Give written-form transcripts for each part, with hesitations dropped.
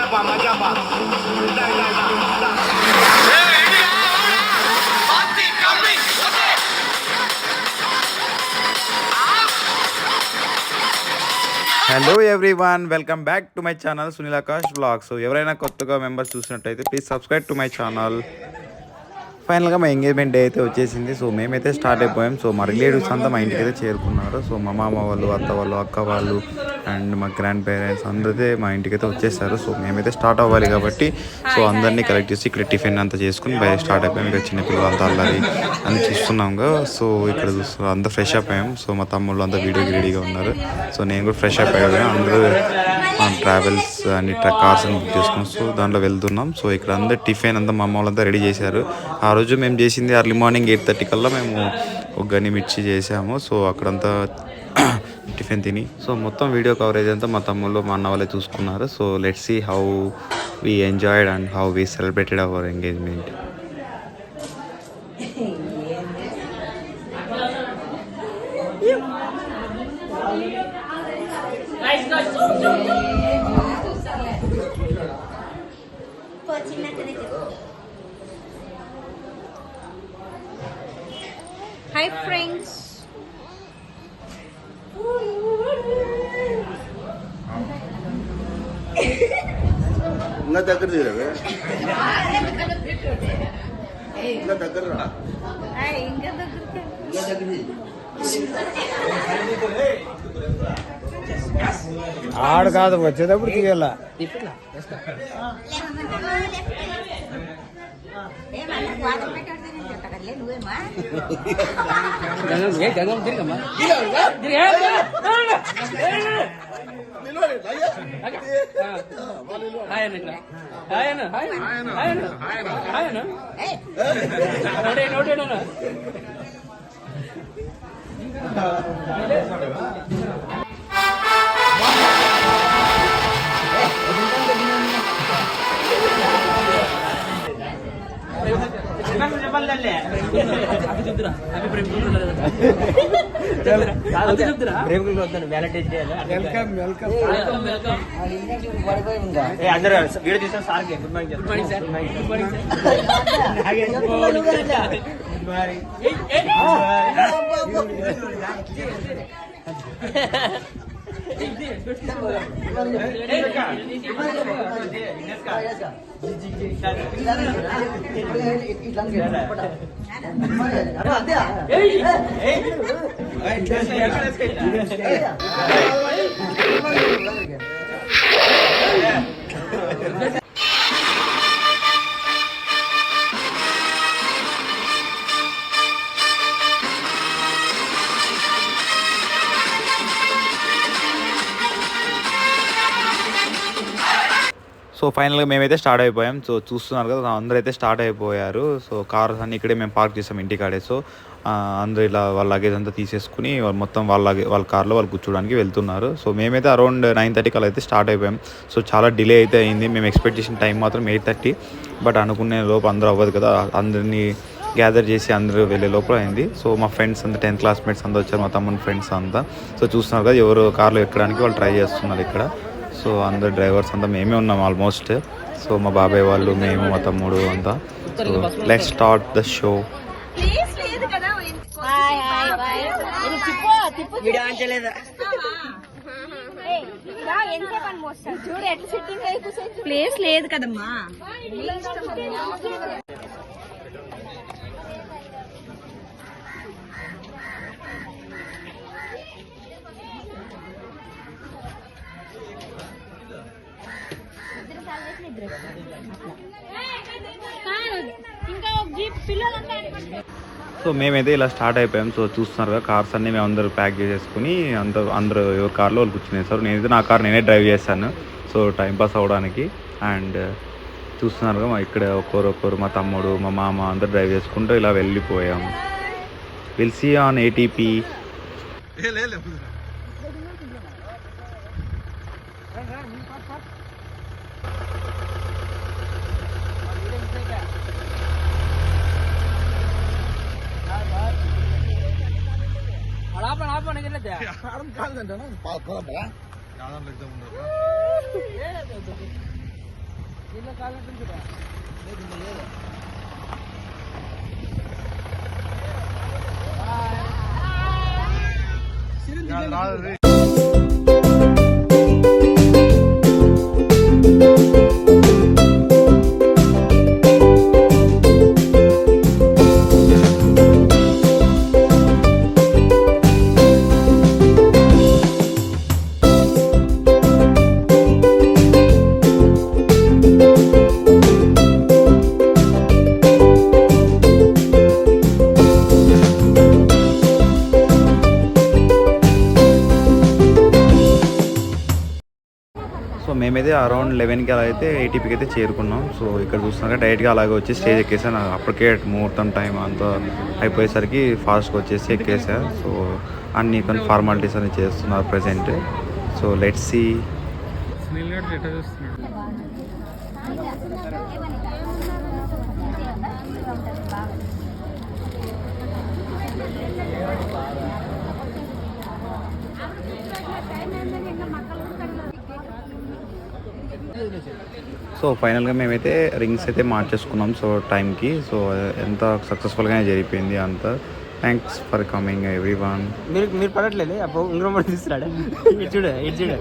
Hello everyone, welcome back to my channel Sunil Akash blogs. ఎవరైనా కొత్తగా members చూసినట్టయితే please subscribe to my channel. ఫైనల్గా మా ఎంగేజ్మెంట్ డే అయితే వచ్చేసింది. సో మేమైతే స్టార్ట్ అయిపోయాం. సో మా రిలేటివ్స్ అంతా మా ఇంటికి అయితే చేరుకున్నారు. సో మా మామ వాళ్ళు, అత్త వాళ్ళు, అక్క వాళ్ళు అండ్ మా గ్రాండ్ పేరెంట్స్ అందరైతే మా ఇంటికి అయితే వచ్చేసారు. సో మేమైతే స్టార్ట్ అవ్వాలి కాబట్టి సో అందరినీ కలెక్ట్ చేసి ఇక్కడ టిఫిన్ అంతా చేసుకుని బయట స్టార్ట్ అయిపోయాం. ఇక్కడ చిన్నపిల్లలు అంతా అల్లరి అని చూస్తున్నాంగా. సో ఇక్కడ చూస్తున్నాం అంతా ఫ్రెష్ అప్ అయ్యాం. సో మా తమ్ముళ్ళు అంతా వీడియోకి రెడీగా ఉన్నారు. సో నేను కూడా ఫ్రెష్ అప్ అయ్యాను. అందరూ ట్రావెల్స్ అన్ని కార్స్ అని బుక్ చేసుకున్నాం. సో దాంట్లో వెళ్తున్నాం. సో ఇక్కడ అందరు టిఫిన్ అంతా మా అమ్మ వాళ్ళంతా రెడీ చేశారు. ఆ రోజు మేము చేసింది ఎర్లీ మార్నింగ్ 8:30 కల్లా మేము ఒక గని మిర్చి చేసాము. సో అక్కడంతా టిఫిన్ తిని సో మొత్తం వీడియో కవరేజ్ అంతా మా తమ్ముళ్ళు మా అన్న వాళ్ళే చూసుకున్నారు. So let's see how we enjoyed and how we celebrated our engagement. Hi friends. ఇంకా దగ్గర తీరవే ఇంకా దగ్గర ఆడు కాదు వచ్చేటప్పుడు తీయాల. అందరూ వీడియో తీసిన sir good morning sir. Good morning so ఫైనల్గా మేమైతే స్టార్ట్ అయిపోయాం. సో చూస్తున్నారు కదా అందరూ అయితే స్టార్ట్ అయిపోయారు. సో కార్స్ అన్ని ఇక్కడే మేము పార్క్ చేసాం ఇంటికాడే. సో అందరూ ఇలా వాళ్ళ లగేజ్ అంతా తీసేసుకుని మొత్తం వాళ్ళ కార్లో వాళ్ళు కూర్చోడానికి వెళ్తున్నారు. సో మేమైతే అరౌండ్ 9:30 కల్లా అయితే స్టార్ట్ అయిపోయాం. సో చాలా డిలే అయితే అయింది. మేము ఎక్స్పెక్ట్ చేసిన టైం మాత్రం 8:30, బట్ అనుకునే లోపు అందరూ అవ్వదు కదా, అందరినీ గ్యాదర్ చేసి అందరూ వెళ్ళే లోపల అయింది. సో మా ఫ్రెండ్స్ అంతా 10th క్లాస్మేట్స్ అంతా వచ్చారు, మా తమ్ముని ఫ్రెండ్స్ అంతా. సో చూస్తున్నారు కదా ఎవరు కార్లో ఎక్కడానికి వాళ్ళు ట్రై చేస్తున్నారు ఇక్కడ. సో అందరు డ్రైవర్స్ అంతా మేమే ఉన్నాం ఆల్మోస్ట్. సో మా బాబాయ్ వాళ్ళు, మేము, మా తమ్ముడు అంతా. So let's start the show. Place లేదు కదమ్మా. సో మేమైతే ఇలా స్టార్ట్ అయిపోయాం. సో చూస్తున్నారు కదా కార్స్ అన్నీ మేము అందరూ ప్యాక్ చేసేసుకుని అందరూ ఎవరి కార్లో వాళ్ళు కూర్చునేసారు. నేనైతే నా కార్ నేనే డ్రైవ్ చేశాను. సో టైంపాస్ అవ్వడానికి. అండ్ చూస్తున్నారు కదా ఇక్కడ ఒక్కొక్కరు మా తమ్ముడు, మా మామ అందరు డ్రైవ్ చేసుకుంటూ ఇలా వెళ్ళిపోయాం. Will see on ATP. So మేమైతే అరౌండ్ 11కి అలా అయితే ఏటీపీకి అయితే చేరుకున్నాం. సో ఇక్కడ చూస్తున్నాక డైరెక్ట్గా అలాగే వచ్చి స్టేజ్ ఎక్కేసాను. అప్పటికే ముహూర్తం టైం అంతా అయిపోయేసరికి ఫాస్ట్గా వచ్చేసి ఎక్కేసా. సో అన్ని కొన్ని ఫార్మాలిటీస్ అన్ని చేస్తున్నారు present. So let's see. So ఫైనల్గా మేమైతే రింగ్స్ అయితే మార్చేసుకున్నాం. సో టైంకి సో ఎంత సక్సెస్ఫుల్గానే జరిగిపోయింది అంతా. Thanks for coming every one. మీరు పడట్లేదు అప్పుడు ఉంగరం పడి తీసుకురాడు. ఇటు చూడు ఇటు చూడు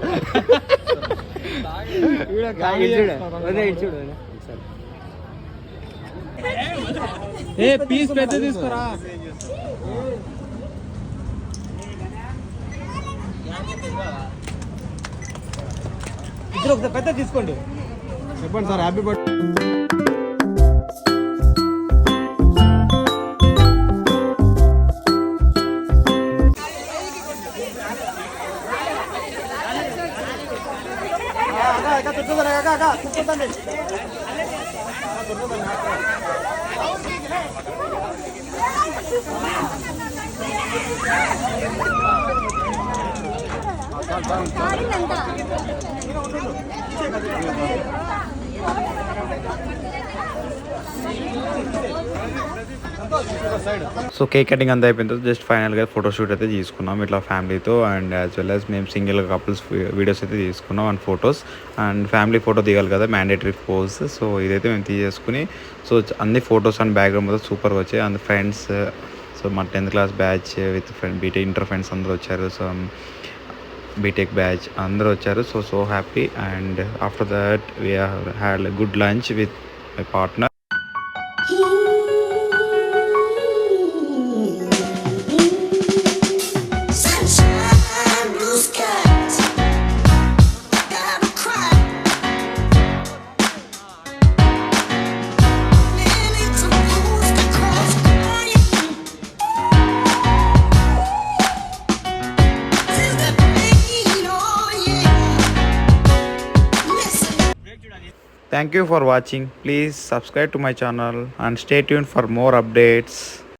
ఇటు చూడు. ఏ పీస్ పెద్ద తీసుకురా. ఇద్దరు ఒకసారి పెద్ద తీసుకోండి. చెప్పండి sir. Happy birthday. So cake cutting అంతా అయిపోయిన తర్వాత జస్ట్ ఫైనల్గా ఫోటోషూట్ అయితే తీసుకున్నాం ఇట్లా ఫ్యామిలీతో. అండ్ యాజ్ వెల్ యాజ్ మేము సింగిల్ కపుల్స్ వీడియోస్ అయితే తీసుకున్నాం and photos. And family photo దిగాలి కదా, మ్యాండేటరీ పోజ్. సో ఇదైతే మేము తీసేసుకుని సో అన్ని ఫొటోస్ అండ్ బ్యాక్గ్రౌండ్ మొత్తం సూపర్గా వచ్చాయి. అండ్ ఫ్రెండ్స్, సో మా 10th class batch with friend BTech inter friends అందరూ వచ్చారు. సో బీటెక్ బ్యాచ్ అందరూ వచ్చారు. So happy. And after that we had good lunch with my partner. Thank you for watching. Please subscribe to my channel and stay tuned for more updates.